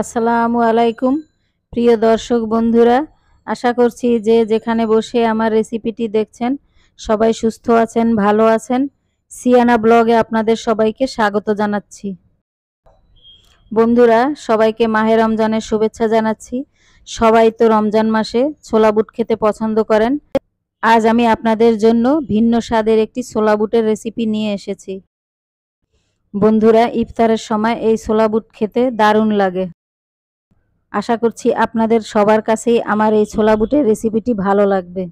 আসসালামু আলাইকুম প্রিয় দর্শক বন্ধুরা, আশা করছি যে যেখানে বসে আমার রেসিপিটি দেখছেন সবাই সুস্থ আছেন, ভালো আছেন। সিয়ানা ব্লগে আপনাদের সবাইকে স্বাগত জানাচ্ছি। বন্ধুরা, সবাইকে মাহে রমজানের শুভেচ্ছা জানাচ্ছি। সবাই তো রমজান মাসে ছোলা বুট খেতে পছন্দ করেন। আজ আমি আপনাদের জন্য ভিন্ন স্বাদের একটি ছোলা বুটের রেসিপি নিয়ে এসেছি। বন্ধুরা, ইফতারের সময় এই ছোলা বুট খেতে দারুণ লাগে। আশা করছি আপনাদের সবার কাছেই আমার এই ছোলা বুটের রেসিপিটি ভালো লাগবে।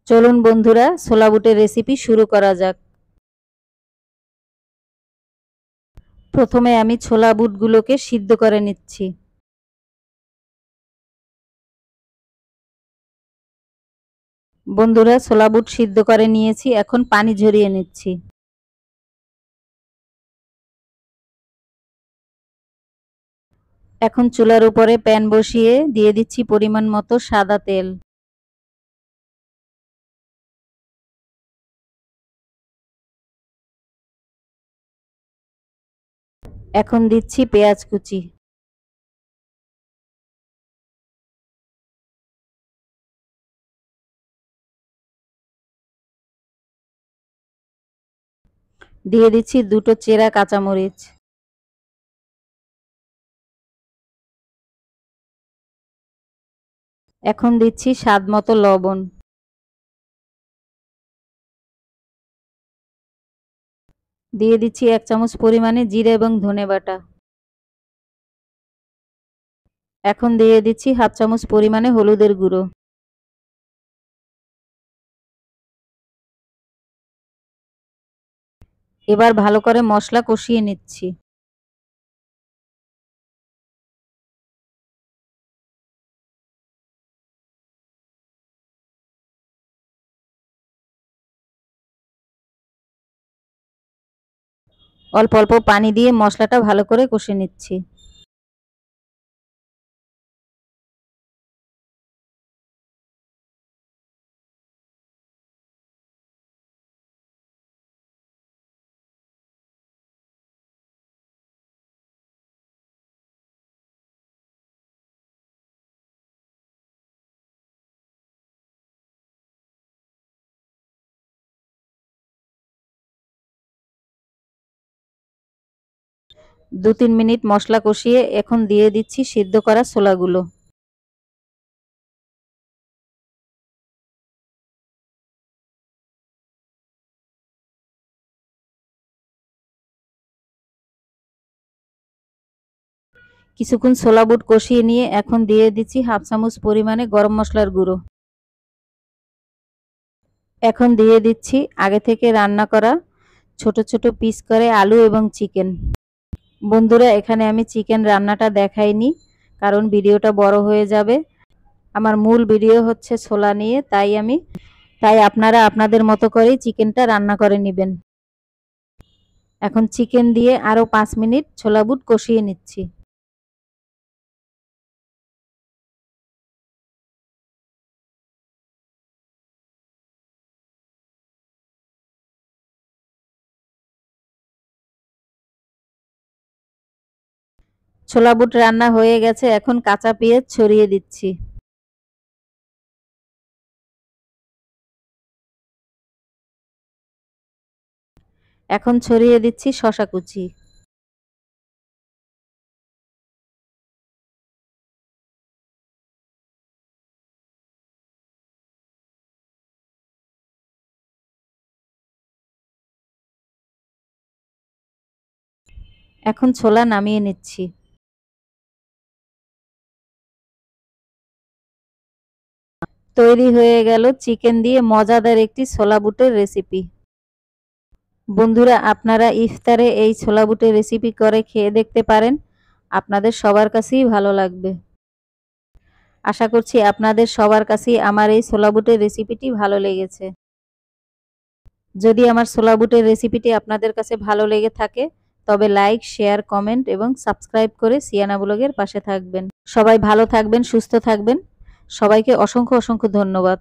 চলুন বন্ধুরা, ছোলা বুটের রেসিপি শুরু করা যাক। প্রথমে আমি ছোলা বুটগুলোকে সিদ্ধ করে নিচ্ছি। বন্ধুরা, ছোলা বুট সিদ্ধ করে নিয়েছি, এখন পানি ঝরিয়ে নিচ্ছি। এখন চুলার উপরে প্যান বসিয়ে দিয়ে দিচ্ছি পরিমাণ মতো সাদা তেল। এখন দিচ্ছি পেঁয়াজ কুচি। দিয়ে দিচ্ছি দুটো চেরা কাঁচামরিচ। এখন দিচ্ছি স্বাদ মতো লবণ। দিয়ে দিচ্ছি 1 চামচ পরিমাণে জিরে এবং ধনে বাটা। এখন দিয়ে দিচ্ছি 1/2 চামচ পরিমাণে হলুদের গুঁড়ো। এবার ভালো করে মশলা কষিয়ে নিচ্ছি। অল্প অল্প পানি দিয়ে মশলাটা ভালো করে কষে নিচ্ছি। দু 3 মিনিট মশলা কষিয়ে এখন দিয়ে দিচ্ছি সিদ্ধ করা ছোলাগুলো। কিছুক্ষণ ছোলা বুট কষিয়ে নিয়ে এখন দিয়ে দিচ্ছি 1/2 চামচ পরিমাণে গরম মশলার গুঁড়ো। এখন দিয়ে দিচ্ছি আগে থেকে রান্না করা ছোট ছোট পিস করে আলু এবং চিকেন। বন্ধুরা, এখানে আমি চিকেন রান্নাটা দেখাইনি, কারণ ভিডিওটা বড় হয়ে যাবে। আমার মূল ভিডিও হচ্ছে ছোলা নিয়ে, তাই আপনারা আপনাদের মতো করেই চিকেনটা রান্না করে নেবেন। এখন চিকেন দিয়ে আরো 5 মিনিট ছোলা বুট কষিয়ে নিচ্ছি। ছোলা বুট রান্না হয়ে গেছে, এখন কাঁচা পেঁয়াজ ছড়িয়ে দিচ্ছি। এখন ছড়িয়ে দিচ্ছি শসা কুচি। এখন ছোলা নামিয়ে নিচ্ছি। তৈরি হয়ে গেল চিকেন দিয়ে মজাদার একটি ছোলা বুটের রেসিপি। বন্ধুরা, আপনারা ইফতারে এই ছোলা বুটের রেসিপি করে খেয়ে দেখতে পারেন, আপনাদের সবার কাছেই ভালো লাগবে। আশা করছি আপনাদের সবার কাছেই আমার এই ছোলা বুটের রেসিপিটি ভালো লেগেছে। যদি আমার ছোলা বুটের রেসিপিটি আপনাদের কাছে ভালো লেগে থাকে তবে লাইক, শেয়ার, কমেন্ট এবং সাবস্ক্রাইব করে সিয়ানা ব্লগের পাশে থাকবেন। সবাই ভালো থাকবেন, সুস্থ থাকবেন। সবাইকে অসংখ্য অসংখ্য ধন্যবাদ।